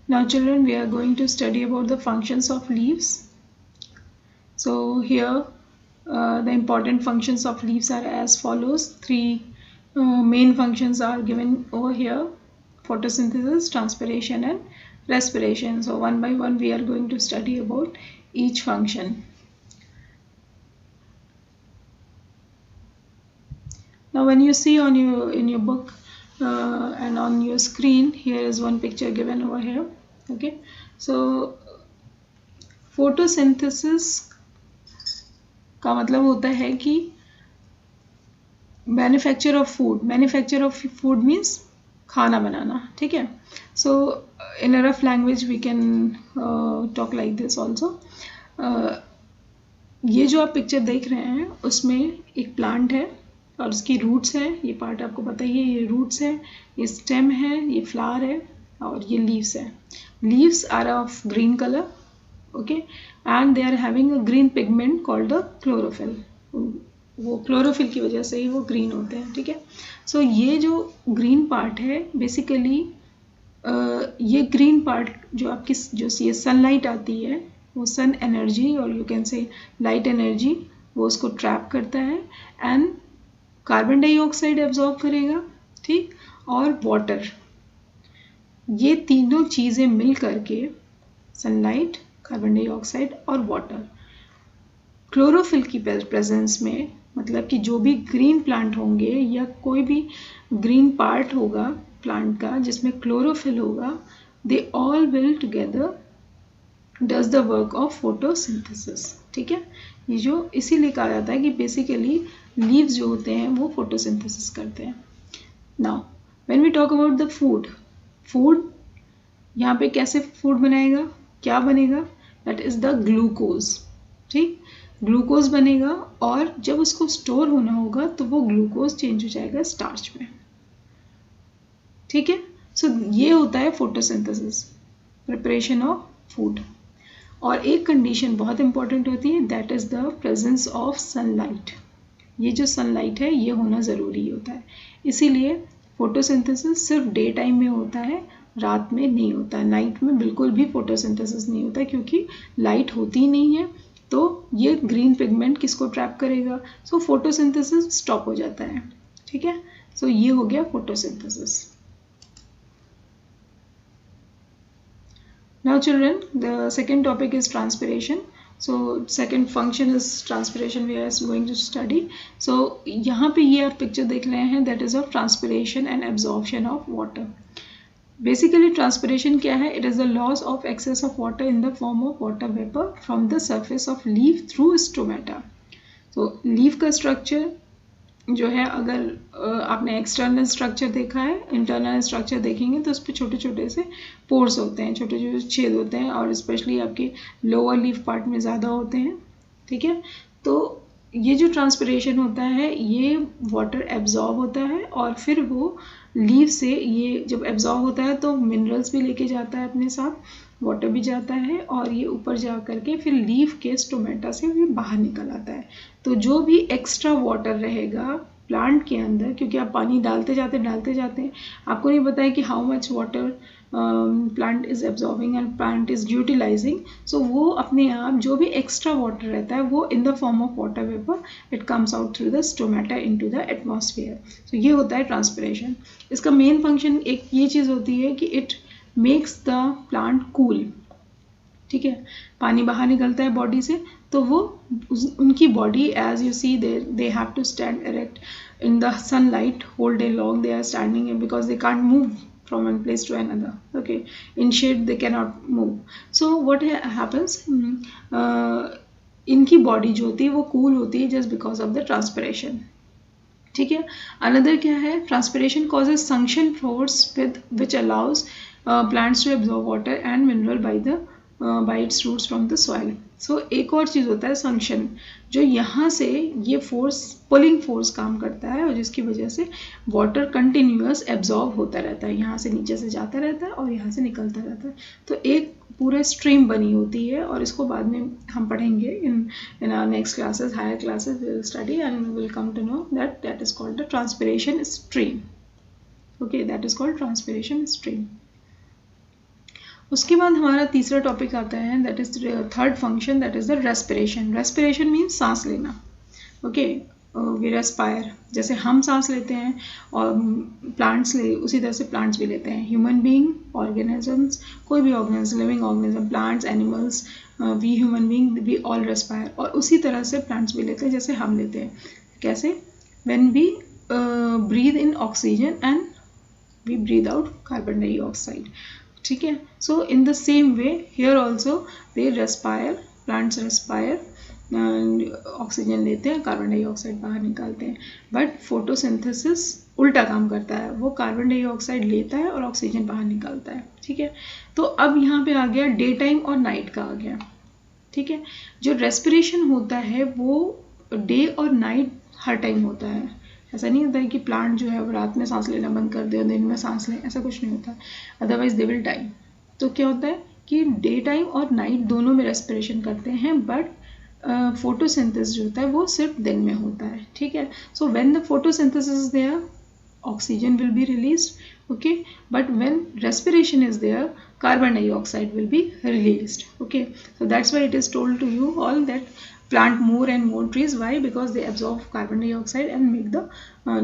Now children, we are going to study about the functions of leaves. So here the important functions of leaves are as follows. Three main functions are given over here: photosynthesis, transpiration and respiration. So one by one we are going to study about each function. Now when you see on in your book and on your screen, here is one picture given over here. Okay, so photosynthesis का मतलब होता है कि manufacture of food means खाना बनाना. ठीक है. So in a rough language we can talk like this also. ये जो आप पिक्चर देख रहे हैं उसमें एक प्लांट है और उसकी रूट्स है. ये पार्ट आपको पता ही है. ये रूट्स है, ये स्टेम है, ये फ्लावर है और ये लीव्स है. Leaves are of green colour. Okay, and they are having a green pigment called the chlorophyll. वो क्लोरोफिल की वजह से ही वो ग्रीन होते हैं. ठीक है. सो ये जो ग्रीन पार्ट है बेसिकली ये ग्रीन पार्ट जो आपकी जो ये सनलाइट आती है वो सन एनर्जी और you can say light energy वो उसको ट्रैप करता है एंड कार्बन डाइऑक्साइड एब्जॉर्ब करेगा. ठीक. और वाटर, ये तीनों चीज़ें मिल करके सनलाइट, कार्बन डाइऑक्साइड और वाटर क्लोरोफिल की प्रेजेंस में, मतलब कि जो भी ग्रीन प्लांट होंगे या कोई भी ग्रीन पार्ट होगा प्लांट का जिसमें क्लोरोफिल होगा, they all will together does the work of photosynthesis. ठीक है. ये जो इसीलिए कहा जाता है कि बेसिकली लीव्स जो होते हैं वो फोटोसिंथेसिस करते हैं. Now when we talk about the food यहाँ पे कैसे फूड बनाएगा, क्या बनेगा? That is the glucose. ठीक. ग्लूकोज बनेगा और जब उसको स्टोर होना होगा तो वो ग्लूकोज चेंज हो जाएगा स्टार्च में. ठीक है. सो ये होता है फोटोसिंथेसिस, प्रिपरेशन ऑफ फूड. और एक कंडीशन बहुत इंपॉर्टेंट होती है, that is the presence of sunlight. ये जो सनलाइट है ये होना ज़रूरी होता है. इसीलिए फोटोसिंथेसिस सिर्फ डे टाइम में होता है, रात में नहीं होता. नाइट में बिल्कुल भी फोटोसिंथेसिस नहीं होता क्योंकि लाइट होती ही नहीं है. तो ये ग्रीन पिगमेंट किसको ट्रैप करेगा? सो फोटोसिंथेसिस स्टॉप हो जाता है. ठीक है. सो ये हो गया photosynthesis. Now children, the second topic is transpiration. So second function is transpiration we are going to study. So यहाँ पे ये आप पिक्चर देख रहे हैं, that is of transpiration and absorption of water. Basically transpiration क्या है? It is the loss of excess of water in the form of water vapor from the surface of leaf through stomata. So leaf का structure जो है, अगर आपने external structure देखा है, internal structure देखेंगे तो उस पर छोटे छोटे से पोर्स होते हैं, छोटे छोटे छेद होते हैं और स्पेशली आपके लोअर लीफ पार्ट में ज़्यादा होते हैं. ठीक है. तो ये जो ट्रांसपिरेशन होता है ये वाटर एब्जॉर्ब होता है और फिर वो लीफ से ये जब एब्जॉर्ब होता है तो मिनरल्स भी लेके जाता है अपने साथ, वाटर भी जाता है और ये ऊपर जा करके फिर लीफ के स्टोमेटा से ये बाहर निकल आता है. तो जो भी एक्स्ट्रा वाटर रहेगा प्लांट के अंदर, क्योंकि आप पानी डालते जाते हैं, आपको नहीं पता है कि how much water plant is absorbing and plant is utilising. So वो अपने आप जो भी एक्स्ट्रा वाटर रहता है वो in the form of water vapour it comes out through the stomata into the atmosphere. So ये होता है ट्रांसपिरेशन. इसका मेन फंक्शन एक ये चीज़ होती है कि it makes the plant cool. ठीक है. पानी बाहर निकलता है बॉडी से तो वो उनकी body, as you see they have to stand erect in the sunlight whole day long. They are standing because they can't move from one place to another. Okay, in shade they cannot move. So what happens, इनकी body जो होती है वो cool होती है just because of the transpiration. ठीक है. Another क्या है, transpiration causes suction force with which allows plants to absorb water and mineral by its roots from the soil. So एक और चीज़ होता है संक्शन, जो यहाँ से ये फोर्स, पुलिंग फोर्स काम करता है और जिसकी वजह से वाटर कंटिन्यूअस एब्जॉर्ब होता रहता है, यहाँ से नीचे से जाता रहता है और यहाँ से निकलता रहता है. तो एक पूरा स्ट्रीम बनी होती है और इसको बाद में हम पढ़ेंगे in our next classes, higher classes we will study and we will come to know that is called the transpiration stream. Okay, that is called transpiration stream. उसके बाद हमारा तीसरा टॉपिक आता है, that is third function, that is the respiration. Respiration means सांस लेना. Okay, we respire. जैसे हम सांस लेते हैं और प्लांट्स उसी तरह से प्लांट्स भी लेते हैं. ह्यूमन बीइंग, ऑर्गेनिजम्स, कोई भी organism, living organism, plants, animals, we human being, we all respire. और उसी तरह से प्लांट्स भी लेते हैं जैसे हम लेते हैं. कैसे? When we breathe in oxygen and we breathe out carbon dioxide. ठीक है. So in the same way here also they respire, plants respire, oxygen लेते हैं, कार्बन डाइऑक्साइड बाहर निकालते हैं. बट फोटोसिंथेसिस उल्टा काम करता है, वो कार्बन डाइऑक्साइड लेता है और ऑक्सीजन बाहर निकालता है. ठीक है. तो अब यहाँ पे आ गया डे टाइम और नाइट का आ गया. ठीक है. जो रेस्पिरेशन होता है वो डे और नाइट हर टाइम होता है. ऐसा नहीं होता है कि प्लांट जो है वो रात में सांस लेना बंद कर दे और दिन में सांस लें, ऐसा कुछ नहीं होता, अदरवाइज दे विल डाई. तो क्या होता है कि डे टाइम और नाइट दोनों में रेस्पिरेशन करते हैं, बट फोटोसिंथेसिस जो होता है वो सिर्फ दिन में होता है. ठीक है. So when the photosynthesis is there, oxygen will be released, okay, but when respiration is there, carbon dioxide will be released. Okay, so that's why it is told to you all that plant more and more trees. Why? Because they absorb carbon dioxide and make the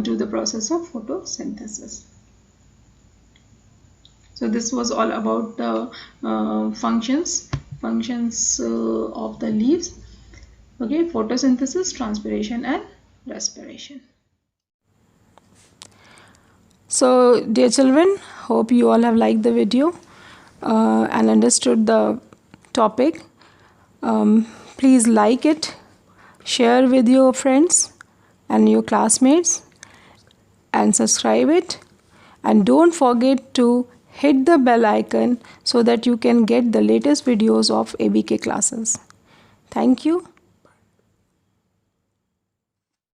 do the process of photosynthesis. So this was all about the functions of the leaves. Okay, photosynthesis, transpiration and respiration. So dear children, hope you all have liked the video and understood the topic. Please like it, share with your friends and your classmates, and subscribe it, and don't forget to hit the bell icon so that you can get the latest videos of ABK classes. Thank you.